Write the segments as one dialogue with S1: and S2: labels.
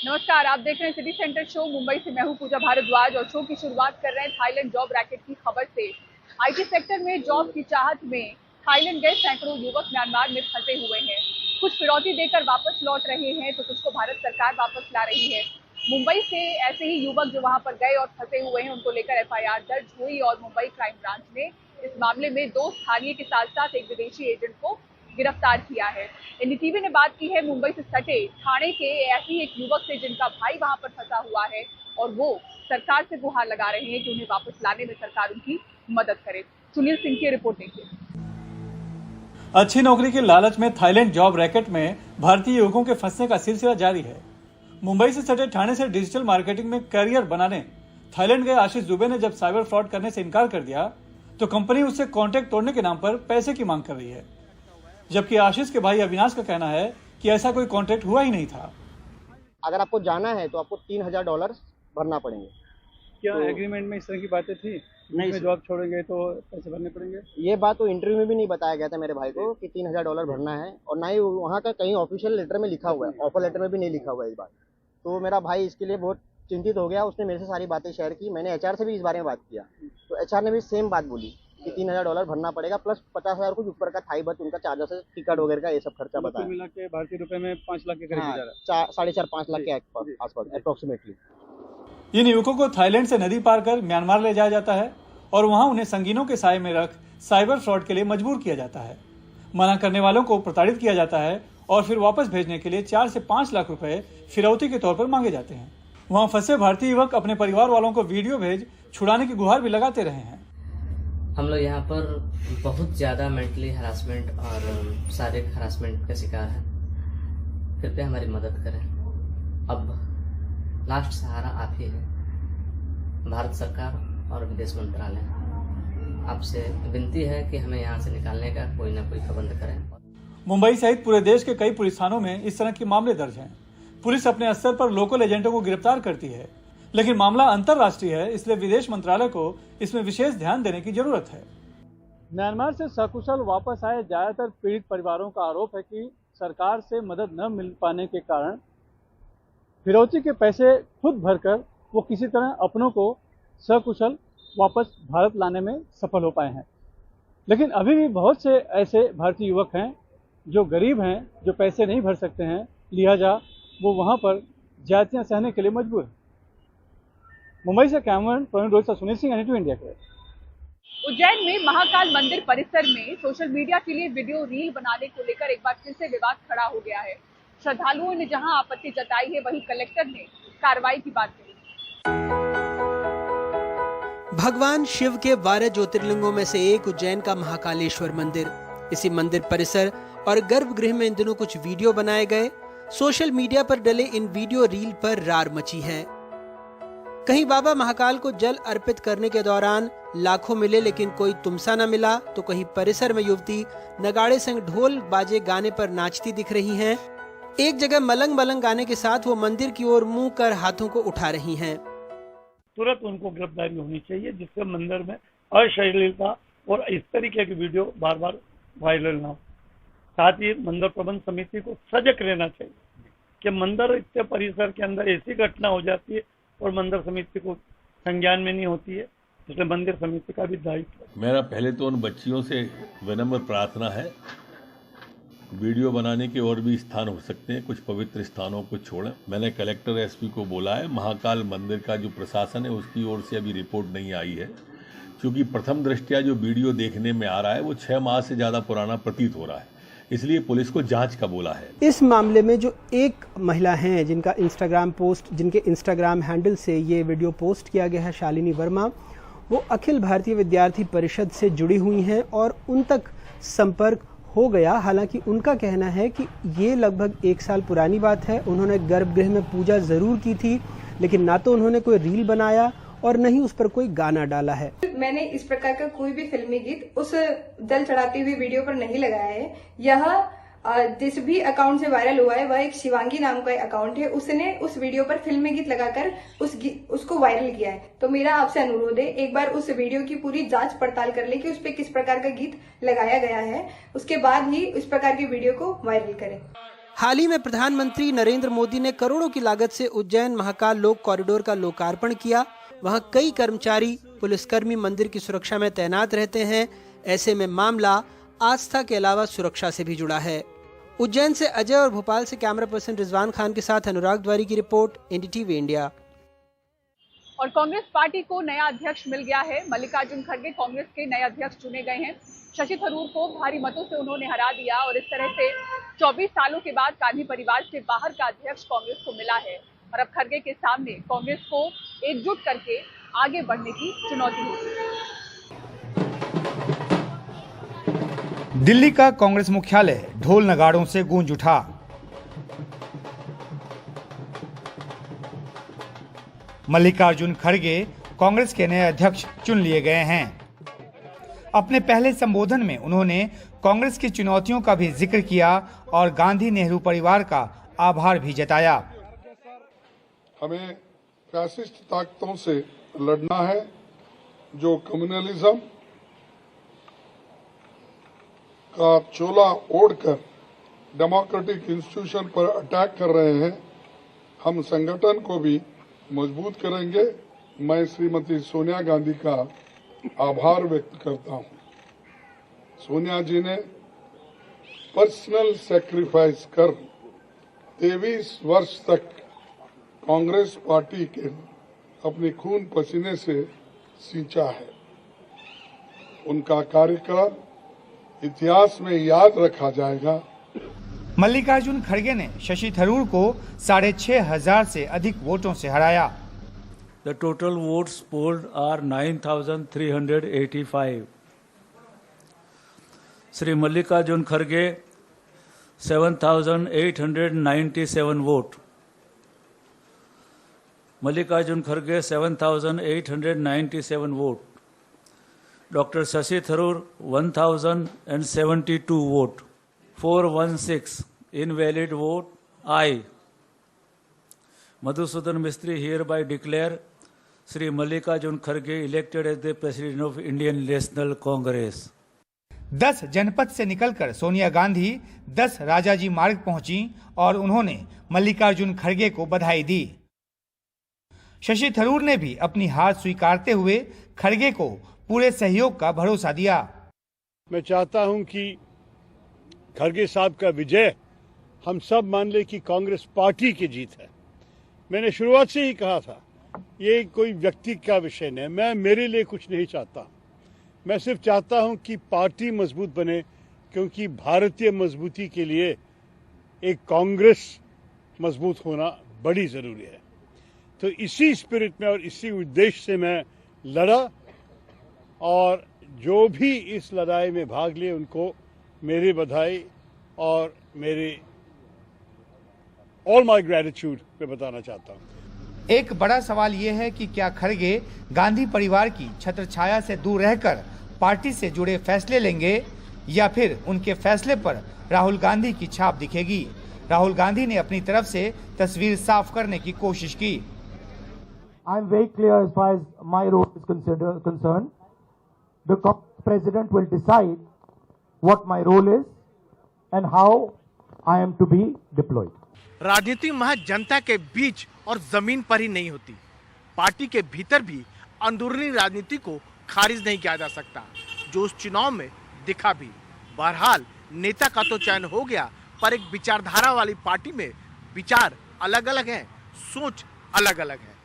S1: नमस्कार, आप देख रहे हैं सिटी सेंटर शो। मुंबई से मैं हूं पूजा भारद्वाज और शो की शुरुआत कर रहे हैं थाईलैंड जॉब रैकेट की खबर से। आईटी सेक्टर में जॉब की चाहत में थाईलैंड गए सैकड़ों युवक म्यांमार में फंसे हुए हैं। कुछ फिरौती देकर वापस लौट रहे हैं तो कुछ को भारत सरकार वापस ला रही है। मुंबई से ऐसे ही युवक जो वहां पर गए और फंसे हुए हैं उनको लेकर एफआईआर दर्ज हुई और मुंबई क्राइम ब्रांच ने इस मामले में 2 स्थानीय के साथ साथ एक विदेशी एजेंट को गिरफ्तार किया है। एनडीटीवी ने बात की है मुंबई से सटे ठाणे के ऐसे ही एक युवक से जिनका भाई वहां पर फंसा हुआ है और वो सरकार से गुहार लगा रहे हैं कि उन्हें वापस लाने में सरकार उनकी मदद करे। सुनील सिंह की रिपोर्ट देखिए।
S2: अच्छी नौकरी के लालच में थाईलैंड जॉब रैकेट में भारतीय युवकों के फंसने का सिलसिला जारी है। मुंबई से सटे ठाणे से डिजिटल मार्केटिंग में करियर बनाने थाईलैंड गए आशीष दुबे ने जब साइबर फ्रॉड करने से इनकार कर दिया तो कंपनी उससे कॉन्ट्रैक्ट तोड़ने के नाम पर पैसे की मांग कर रही है, जबकि आशीष के भाई अविनाश का कहना है कि ऐसा कोई कॉन्ट्रैक्ट हुआ ही नहीं था।
S3: अगर आपको जाना है तो आपको $3000 भरना पड़ेंगे।
S2: क्या एग्रीमेंट में इस तरह की बातें थी? नहीं, जॉब छोड़ेंगे तो पैसे भरने पड़ेंगे।
S3: ये बात तो इंटरव्यू में भी नहीं बताया गया था मेरे भाई को कि $3000 भरना है, और ना ही वहाँ का कहीं ऑफिशियल लेटर में लिखा हुआ है, ऑफर लेटर में भी नहीं लिखा हुआ है इस बात। तो मेरा भाई इसके लिए बहुत चिंतित हो गया। उसने मेरे से सारी बातें शेयर की। मैंने एचआर से भी इस बारे में बात किया तो एचआर ने भी सेम बात बोली कि $3000 भरना पड़ेगा प्लस 50,000 कुछ ऊपर का थाई बच उनका चार्जेस है, टिकट वगैरह का ये सब खर्चा बताया।
S2: मिला के भारतीय रुपए में 5 लाख के करीब जा रहा है।
S3: 4.5-5 लाख के आसपास अप्रोक्सीमेटली।
S2: इन युवकों को थाईलैंड से नदी पार कर म्यांमार ले जाया जाता है और वहां उन्हें संगीनों के साए में रख साइबर फ्रॉड के लिए मजबूर किया जाता है। मना करने वालों को प्रताड़ित किया जाता है और फिर वापस भेजने के लिए 4 से 5 लाख रुपए फिरौती के तौर पर मांगे जाते हैं। वहां फंसे भारतीय युवक अपने परिवार वालों को वीडियो भेज छुड़ाने की गुहार भी लगाते रहे हैं।
S4: हम लोग यहाँ पर बहुत ज़्यादा मेंटली हरासमेंट और शारीरिक हरासमेंट का शिकार है। कृपया हमारी मदद करें। अब लास्ट सहारा आप ही है। भारत सरकार और विदेश मंत्रालय आपसे विनती है कि हमें यहाँ से निकालने का कोई ना कोई प्रबंध करें।
S2: मुंबई सहित पूरे देश के कई पुलिस थानों में इस तरह के मामले दर्ज हैं। पुलिस अपने स्तर पर लोकल एजेंटों को गिरफ्तार करती है, लेकिन मामला अंतर्राष्ट्रीय है, इसलिए विदेश मंत्रालय को इसमें विशेष ध्यान देने की जरूरत है। म्यांमार से सकुशल वापस आए ज्यादातर पीड़ित परिवारों का आरोप है कि सरकार से मदद न मिल पाने के कारण फिरौती के पैसे खुद भरकर वो किसी तरह अपनों को सकुशल वापस भारत लाने में सफल हो पाए हैं। लेकिन अभी भी बहुत से ऐसे भारतीय युवक हैं जो गरीब हैं, जो पैसे नहीं भर सकते हैं, लिहाजा वो वहां पर ज्यादतियां सहने के लिए मजबूर है। मुंबई से cameraman Praveen Rohit, Sunil Singh, NDTV India के।
S1: उज्जैन में महाकाल मंदिर परिसर में सोशल मीडिया के लिए वीडियो रील बनाने को लेकर एक बार फिर से विवाद खड़ा हो गया है। श्रद्धालुओं ने जहां आपत्ति जताई है वहीं कलेक्टर ने कार्रवाई की बात कही।
S5: भगवान शिव के 12 ज्योतिर्लिंगों में से एक उज्जैन का महाकालेश्वर मंदिर। इसी मंदिर परिसर और गर्भगृह में इन दिनों कुछ वीडियो बनाए गए। सोशल मीडिया पर डले इन वीडियो रील पर रार मची है। कहीं बाबा महाकाल को जल अर्पित करने के दौरान लाखों मिले लेकिन कोई तुमसा न मिला, तो कहीं परिसर में युवती नगाड़े संग ढोल बाजे गाने पर नाचती दिख रही हैं। एक जगह मलंग मलंग गाने के साथ वो मंदिर की ओर मुंह कर हाथों को उठा रही हैं।
S6: तुरंत उनको गिरफ्तारी होनी चाहिए जिससे मंदिर में अश्लीलता और इस तरीके की वीडियो बार बार वायरल ना हो। साथ ही मंदिर प्रबंध समिति को सजग रहना चाहिए कि मंदिर के परिसर के अंदर ऐसी घटना हो जाती है और मंदिर समिति को संज्ञान में नहीं होती है, इसलिए मंदिर समिति का भी दायित्व है।
S7: मेरा पहले तो उन बच्चियों से विनम्र प्रार्थना है, वीडियो बनाने के और भी स्थान हो सकते हैं, कुछ पवित्र स्थानों को छोड़ें। मैंने कलेक्टर SP को बोला है। महाकाल मंदिर का जो प्रशासन है उसकी ओर से अभी रिपोर्ट नहीं आई है, क्योंकि प्रथम दृष्टया जो वीडियो देखने में आ रहा है वो 6 माह से ज़्यादा पुराना प्रतीत हो रहा है, इसलिए पुलिस को जांच का बोला है।
S5: इस मामले में जो एक महिला हैं जिनके इंस्टाग्राम हैंडल से ये वीडियो पोस्ट किया गया है, शालिनी वर्मा, वो अखिल भारतीय विद्यार्थी परिषद से जुड़ी हुई हैं और उन तक संपर्क हो गया। हालांकि उनका कहना है कि ये लगभग 1 साल पुरानी बात है। उन्होंने गर्भगृह में पूजा जरूर की थी, लेकिन ना तो उन्होंने कोई रील बनाया और न ही उस पर कोई गाना डाला है।
S8: मैंने इस प्रकार का कोई भी फिल्मी गीत उस जल चढ़ाती हुई वीडियो पर नहीं लगाया है। यह जिस भी अकाउंट से वायरल हुआ है वह एक शिवांगी नाम का अकाउंट है। उसने उस वीडियो पर फिल्मी गीत लगाकर उसको वायरल किया है। तो मेरा आपसे अनुरोध है, एक बार उस वीडियो की पूरी जांच पड़ताल कर ले कि उस पर किस प्रकार का गीत लगाया गया है, उसके बाद ही इस प्रकार की वीडियो को वायरल करें।
S5: हाल ही में प्रधानमंत्री नरेंद्र मोदी ने करोड़ों की लागत से उज्जैन महाकाल लोक कॉरिडोर का लोकार्पण किया। वहां कई कर्मचारी, पुलिसकर्मी मंदिर की सुरक्षा में तैनात रहते हैं। ऐसे में मामला आस्था के अलावा सुरक्षा से भी जुड़ा है। उज्जैन से अजय और भोपाल से कैमरा पर्सन रिजवान खान के साथ अनुराग द्वारी की रिपोर्ट, एनडीटीवी इंडिया।
S1: और कांग्रेस पार्टी को नया अध्यक्ष मिल गया है। मल्लिकार्जुन खड़गे कांग्रेस के नए अध्यक्ष चुने गए हैं। शशि थरूर को भारी मतों से उन्होंने हरा दिया और इस तरह से 24 सालों के बाद गांधी परिवार से बाहर का अध्यक्ष कांग्रेस को मिला है। और अब खड़गे के सामने कांग्रेस को एकजुट करके आगे बढ़ने की चुनौती होगी।
S9: दिल्ली का कांग्रेस मुख्यालय ढोल नगाड़ों से गूंज उठा। मल्लिकार्जुन खड़गे कांग्रेस के नए अध्यक्ष चुन लिए गए हैं। अपने पहले संबोधन में उन्होंने कांग्रेस की चुनौतियों का भी जिक्र किया और गांधी नेहरू परिवार का आभार भी जताया।
S10: हमें फैसिस्ट ताकतों से लड़ना है जो कम्युनलिज्म का चोला ओढ़कर डेमोक्रेटिक इंस्टीट्यूशन पर अटैक कर रहे हैं। हम संगठन को भी मजबूत करेंगे। मैं श्रीमती सोनिया गांधी का आभार व्यक्त करता हूं। सोनिया जी ने पर्सनल सैक्रिफाइस कर 23 वर्ष तक कांग्रेस पार्टी के अपने खून पसीने से सींचा है। उनका कार्यकाल इतिहास में याद रखा जाएगा।
S9: मल्लिकार्जुन खड़गे ने शशि थरूर को 6,500 से अधिक वोटों से हराया।
S2: The total votes polled are 9,385. Shri Mallikarjun Kharge 7,897 vote. Mallikarjun Kharge 7,897 vote. Dr. Shashi Tharoor 1,072 vote. 416 invalid vote. I, Madhusudan Mistry, hereby declare Shri Mallikarjun Kharge elected as the President of Indian National Congress.
S9: 10 जनपद से निकलकर सोनिया गांधी 10 राजाजी मार्ग पहुंची और उन्होंने मल्लिकार्जुन खड़गे को बधाई दी। शशि थरूर ने भी अपनी हार स्वीकारते हुए खड़गे को पूरे सहयोग का भरोसा दिया।
S11: मैं चाहता हूं कि खड़गे साहब का विजय हम सब मान ले कि कांग्रेस पार्टी की जीत है। मैंने शुरुआत से ही कहा था, ये कोई व्यक्ति का विषय नहीं। मैं मेरे लिए कुछ नहीं चाहता। मैं सिर्फ चाहता हूं कि पार्टी मजबूत बने, क्योंकि भारतीय मजबूती के लिए एक कांग्रेस मजबूत होना बड़ी जरूरी है। तो इसी स्पिरिट में और इसी उद्देश्य से मैं लड़ा और जो भी इस लड़ाई में भाग लिए उनको मेरी बधाई और मेरी ऑल माय ग्रेटिट्यूड पे बताना चाहता हूं।
S9: एक बड़ा सवाल ये है कि क्या खड़गे गांधी परिवार की छत्रछाया से दूर रहकर पार्टी से जुड़े फैसले लेंगे या फिर उनके फैसले पर राहुल गांधी की छाप दिखेगी। राहुल गांधी ने अपनी तरफ से तस्वीर साफ करने की कोशिश की।
S12: I am very clear as far as my role is concerned. The president will decide what my role is and how I am to be deployed.
S13: राजनीति महज जनता के बीच और जमीन पर ही नहीं होती। पार्टी के भीतर भी अंदरूनी राजनीति को खारिज नहीं किया जा सकता, जो उस चुनाव में दिखा भी। बहरहाल नेता का तो चयन हो गया, पर एक विचारधारा वाली पार्टी में विचार अलग अलग हैं, सोच अलग अलग है।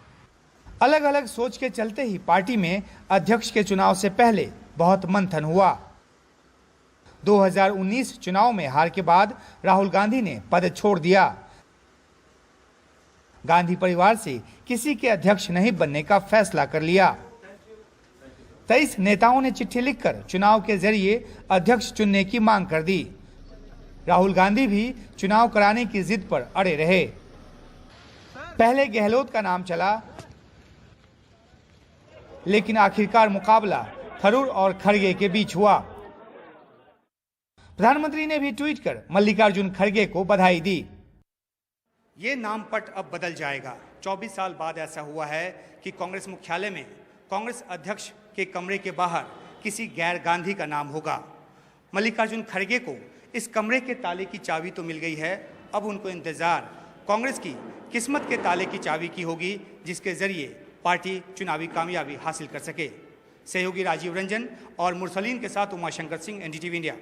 S9: अलग अलग सोच के चलते ही पार्टी में अध्यक्ष के चुनाव से पहले बहुत मंथन हुआ। 2019 चुनाव में हार के बाद राहुल गांधी ने पद छोड़ दिया। गांधी परिवार से किसी के अध्यक्ष नहीं बनने का फैसला कर लिया। 23 नेताओं ने चिट्ठी लिखकर चुनाव के जरिए अध्यक्ष चुनने की मांग कर दी। राहुल गांधी भी चुनाव कराने की जिद पर अड़े रहे। पहले गहलोत का नाम चला, लेकिन आखिरकार मुकाबला थरूर और खड़गे के बीच हुआ। प्रधानमंत्री ने भी ट्वीट कर मल्लिकार्जुन खड़गे को बधाई दी। ये नाम पट अब बदल जाएगा। 24 साल बाद ऐसा हुआ है कि कांग्रेस मुख्यालय में कांग्रेस अध्यक्ष के कमरे के बाहर किसी गैर गांधी का नाम होगा। मल्लिकार्जुन खड़गे को इस कमरे के ताले की चाबी तो मिल गई है, अब उनको इंतजार कांग्रेस की किस्मत के ताले की चाबी की होगी, जिसके जरिए पार्टी चुनावी कामयाबी हासिल कर सके। सहयोगी राजीव रंजन और मुरसलीन के साथ उमाशंकर सिंह, एनडीटीवी इंडिया।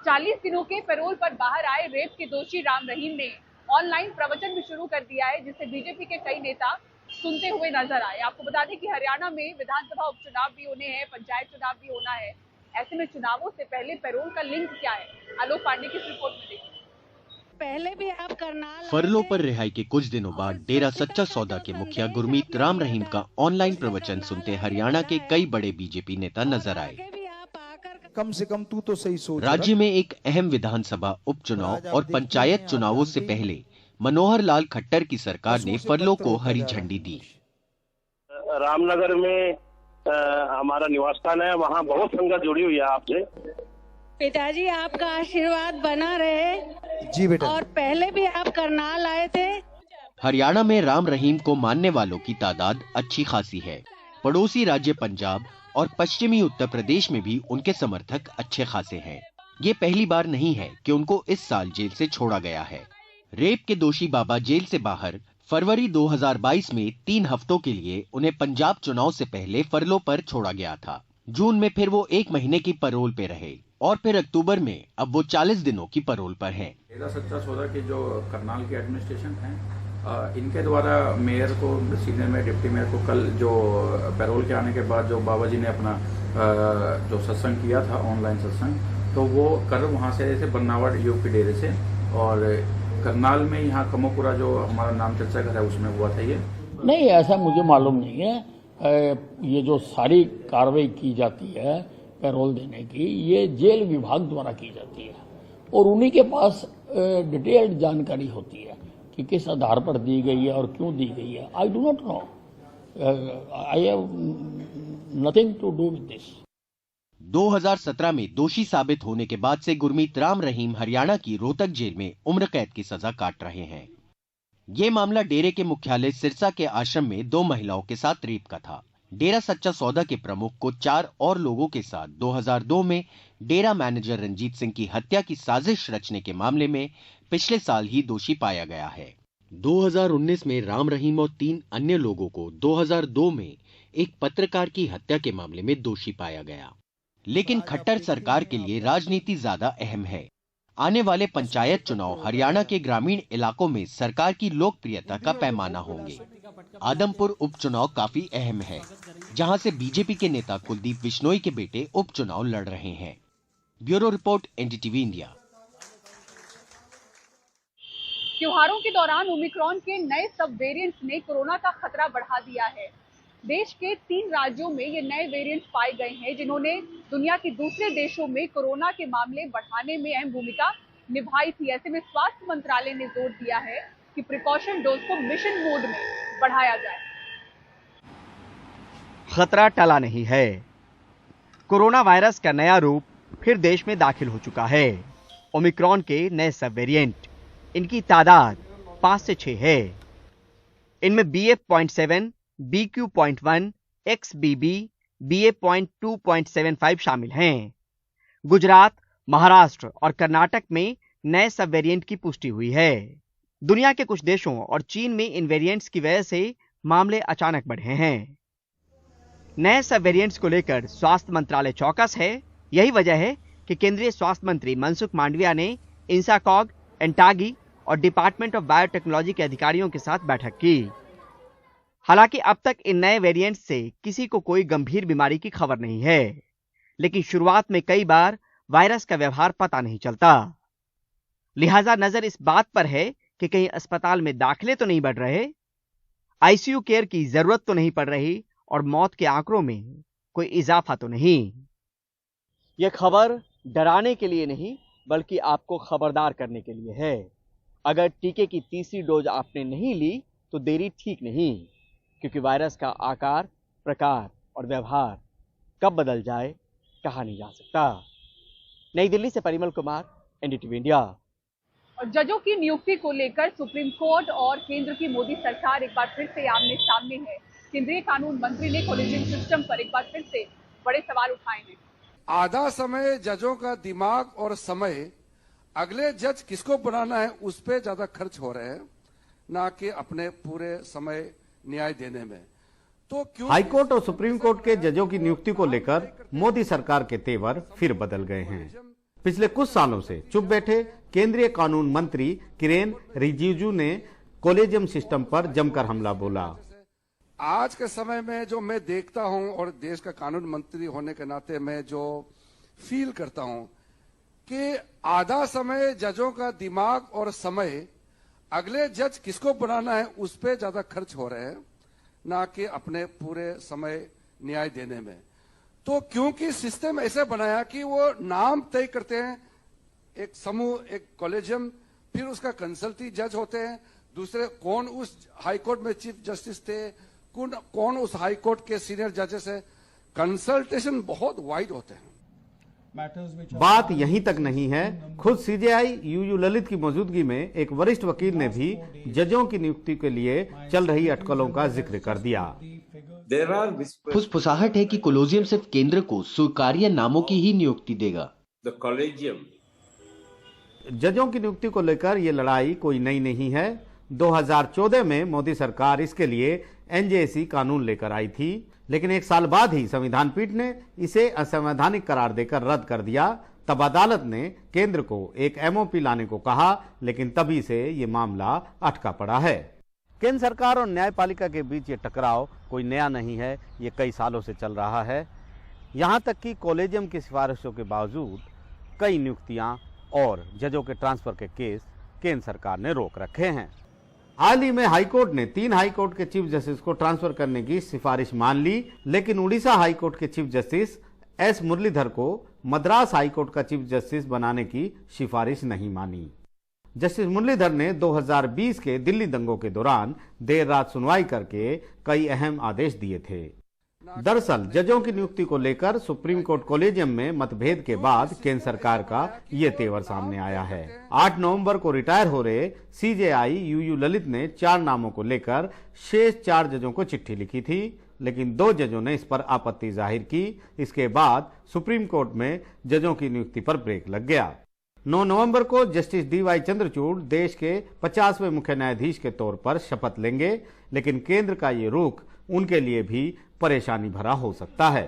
S1: 40 दिनों के पैरोल पर बाहर आए रेप के दोषी राम रहीम ने ऑनलाइन प्रवचन भी शुरू कर दिया है, जिसे बीजेपी के कई नेता सुनते हुए नजर आए। आपको बता दें कि हरियाणा में विधानसभा उपचुनाव भी होने हैं, पंचायत चुनाव भी होना है। ऐसे में चुनावों से पहले पैरोल का लिंक क्या है, आलोक पांडे की रिपोर्ट में देखिए।
S14: पहले भी आप करनाल
S15: फरलों पर रिहाई के कुछ दिनों बाद डेरा सच्चा सौदा के मुखिया गुरमीत राम रहीम का ऑनलाइन प्रवचन सुनते हरियाणा के कई बड़े बीजेपी नेता नजर आए।
S12: कम से कम तू तो सही सोच।
S15: राज्य में एक अहम विधानसभा उपचुनाव और पंचायत चुनावों से पहले मनोहर लाल खट्टर की सरकार ने फरलों को हरी झंडी दी।
S16: रामनगर में हमारा निवास स्थान है, वहाँ बहुत संगत जुड़ी हुई है आपसे।
S14: पिताजी आपका आशीर्वाद बना रहे।
S12: जी बेटा।
S14: और पहले भी आप करनाल आए थे।
S15: हरियाणा में राम रहीम को मानने वालों की तादाद अच्छी खासी है। पड़ोसी राज्य पंजाब और पश्चिमी उत्तर प्रदेश में भी उनके समर्थक अच्छे खासे हैं। ये पहली बार नहीं है कि उनको इस साल जेल से छोड़ा गया है। रेप के दोषी बाबा जेल से बाहर फरवरी 2022 में 3 हफ्तों के लिए उन्हें पंजाब चुनाव से पहले फरलों पर छोड़ा गया था। जून में फिर वो 1 महीने की पैरोल पे रहे और फिर अक्टूबर में अब वो 40 दिनों की पैरोल पर हैं।
S17: डेरा सच्चा सौदा के जो करनाल के एडमिनिस्ट्रेशन हैं, इनके द्वारा मेयर को, सीनियर मेयर, डिप्टी मेयर को कल जो पैरोल के आने के बाद जो बाबा जी ने अपना जो सत्संग किया था, ऑनलाइन सत्संग, तो वो कर वहाँ से ऐसे बन्नावड़ यूपी डेरे से, और करनाल में यहाँ कमोपुरा जो हमारा नाम चर्चा घर है उसमें हुआ था। ये
S18: नहीं, ऐसा मुझे मालूम नहीं है। ये जो सारी कार्रवाई की जाती है पैरोल देने की, ये जेल विभाग द्वारा की जाती है और उन्हीं के पास डिटेल्ड जानकारी होती है कि किस आधार पर दी गई है और क्यों दी गई है। I do not know, I have nothing to do with this.
S15: 2017 में दोषी साबित होने के बाद से गुरमीत राम रहीम हरियाणा की रोहतक जेल में उम्र कैद की सजा काट रहे हैं। ये मामला डेरे के मुख्यालय सिरसा के आश्रम में 2 महिलाओं के साथ रेप का था। डेरा सच्चा सौदा के प्रमुख को 4 और लोगों के साथ 2002 में डेरा मैनेजर रंजीत सिंह की हत्या की साजिश रचने के मामले में पिछले साल ही दोषी पाया गया है। 2019 में राम रहीम और 3 अन्य लोगों को 2002 में एक पत्रकार की हत्या के मामले में दोषी पाया गया। लेकिन खट्टर सरकार के लिए राजनीति ज्यादा अहम है। आने वाले पंचायत चुनाव हरियाणा के ग्रामीण इलाकों में सरकार की लोकप्रियता का पैमाना होंगे। आदमपुर उपचुनाव काफी अहम है, जहां से बीजेपी के नेता कुलदीप बिश्नोई के बेटे उपचुनाव लड़ रहे हैं। Bureau report, NDTV India.
S1: त्योहारों के दौरान ओमिक्रॉन के नए सब वेरिएंट्स ने कोरोना का खतरा बढ़ा दिया है। देश के 3 राज्यों में ये नए वेरिएंट्स पाए गए हैं, जिन्होंने दुनिया के दूसरे देशों में कोरोना के मामले बढ़ाने में अहम भूमिका निभाई थी। ऐसे में स्वास्थ्य मंत्रालय ने जोर दिया है कि प्रिकॉशन डोज को मिशन मोड में बढ़ाया जाए।
S19: खतरा टला नहीं है। कोरोना वायरस का नया रूप फिर देश में दाखिल हो चुका है। ओमिक्रॉन के नए सब वेरिएंट, इनकी तादाद 5 से 6 है। इनमें BA.7, BQ.1, XBB, BA.2.75 शामिल हैं। गुजरात, महाराष्ट्र और कर्नाटक में नए सब वेरिएंट की पुष्टि हुई है। दुनिया के कुछ देशों और चीन में इन वेरिएंट्स की वजह से मामले अचानक बढ़े हैं। नए सब वेरिएंट्स को लेकर स्वास्थ्य मंत्रालय चौकस है। यही वजह है कि केंद्रीय स्वास्थ्य मंत्री मनसुख मांडविया ने इंसाकॉग, एंटागी और डिपार्टमेंट ऑफ बायोटेक्नोलॉजी के अधिकारियों के साथ बैठक की। हालांकि अब तक इन नए वेरिएंट्स से किसी को कोई गंभीर बीमारी की खबर नहीं है, लेकिन शुरुआत में कई बार वायरस का व्यवहार पता नहीं चलता। लिहाजा नजर इस बात पर है कि कहीं अस्पताल में दाखिले तो नहीं बढ़ रहे, आईसीयू केयर की जरूरत तो नहीं पड़ रही और मौत के आंकड़ों में कोई इजाफा तो नहीं। यह खबर डराने के लिए नहीं, बल्कि आपको खबरदार करने के लिए है। अगर टीके की तीसरी डोज आपने नहीं ली तो देरी ठीक नहीं, क्योंकि वायरस का आकार, प्रकार और व्यवहार कब बदल जाए कहा नहीं जा सकता। नई दिल्ली से परिमल कुमार, एनडीटीवी इंडिया।
S1: और जजों की नियुक्ति को लेकर सुप्रीम कोर्ट और केंद्र की मोदी सरकार एक बार फिर से आमने सामने है। केंद्रीय कानून मंत्री ने कॉलेजियम सिस्टम पर एक बार फिर से बड़े सवाल उठाए हैं।
S20: आधा समय जजों का दिमाग और समय अगले जज किसको बनाना है उस पे ज्यादा खर्च हो रहे हैं, ना कि अपने पूरे समय न्याय देने में। तो क्यों
S21: हाईकोर्ट और सुप्रीम कोर्ट के जजों की नियुक्ति को लेकर मोदी सरकार के तेवर फिर बदल गए हैं। पिछले कुछ सालों से चुप बैठे केंद्रीय कानून मंत्री किरेन रिजिजू ने कॉलेजियम सिस्टम पर जमकर हमला बोला।
S20: आज के समय में जो मैं देखता हूं और देश का कानून मंत्री होने के नाते मैं जो फील करता हूं कि आधा समय जजों का दिमाग और समय अगले जज किसको बनाना है उस पे ज्यादा खर्च हो रहे हैं, ना कि अपने पूरे समय न्याय देने में। तो क्योंकि सिस्टम ऐसे बनाया कि वो नाम तय करते हैं, एक समूह, एक कॉलेजियम, फिर उसका कंसल्टी जज होते हैं, दूसरे कौन उस हाईकोर्ट में चीफ जस्टिस थे, कौन उस हाईकोर्ट के सीनियर जजेस है, कंसल्टेशन बहुत वाइड होते हैं।
S21: बात यहीं तक नहीं है, खुद सीजेआई यूयू ललित की मौजूदगी में एक वरिष्ठ वकील ने भी जजों की नियुक्ति के लिए चल रही अटकलों का जिक्र कर दिया।
S15: फुसफुसाहट है कि कोलोजियम सिर्फ केंद्र को स्वीकार्य नामों की ही नियुक्ति देगा।
S21: जजों की नियुक्ति को लेकर ये लड़ाई कोई नई नहीं है। 2014 में मोदी सरकार इसके लिए एनजेसी कानून लेकर आई थी, लेकिन एक साल बाद ही संविधान पीठ ने इसे असंवैधानिक करार देकर रद्द कर दिया। तब अदालत ने केंद्र को एक एमओपी लाने को कहा, लेकिन तभी से ये मामला अटका पड़ा है। केंद्र सरकार और न्यायपालिका के बीच ये टकराव कोई नया नहीं है, ये कई सालों से चल रहा है। यहाँ तक कि कॉलेजियम की सिफारिशों के बावजूद कई नियुक्तियां और जजों के ट्रांसफर के केस केंद्र सरकार ने रोक रखे हैं। हाल ही में हाईकोर्ट ने 3 हाईकोर्ट के चीफ जस्टिस को ट्रांसफर करने की सिफारिश मान ली, लेकिन उड़ीसा हाईकोर्ट के चीफ जस्टिस एस मुरलीधर को मद्रास हाईकोर्ट का चीफ जस्टिस बनाने की सिफारिश नहीं मानी। जस्टिस मुरलीधर ने 2020 के दिल्ली दंगों के दौरान देर रात सुनवाई करके कई अहम आदेश दिए थे। दरअसल जजों की नियुक्ति को लेकर सुप्रीम कोर्ट कॉलेजियम में मतभेद के बाद केंद्र सरकार का ये तेवर सामने आया है। 8 नवंबर को रिटायर हो रहे सीजेआई यूयू ललित ने 4 नामों को लेकर शेष 4 जजों को चिट्ठी लिखी थी, लेकिन 2 जजों ने इस पर आपत्ति जाहिर की। इसके बाद सुप्रीम कोर्ट में जजों की नियुक्ति पर ब्रेक लग गया। 9 नवंबर को जस्टिस डीवाई चंद्रचूड़ देश के 50वें मुख्य न्यायाधीश के तौर पर शपथ लेंगे, लेकिन केंद्र का ये रुख उनके लिए भी परेशानी भरा हो सकता है।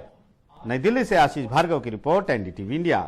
S21: नई दिल्ली से आशीष भार्गव की रिपोर्ट, एनडीटीवी इंडिया।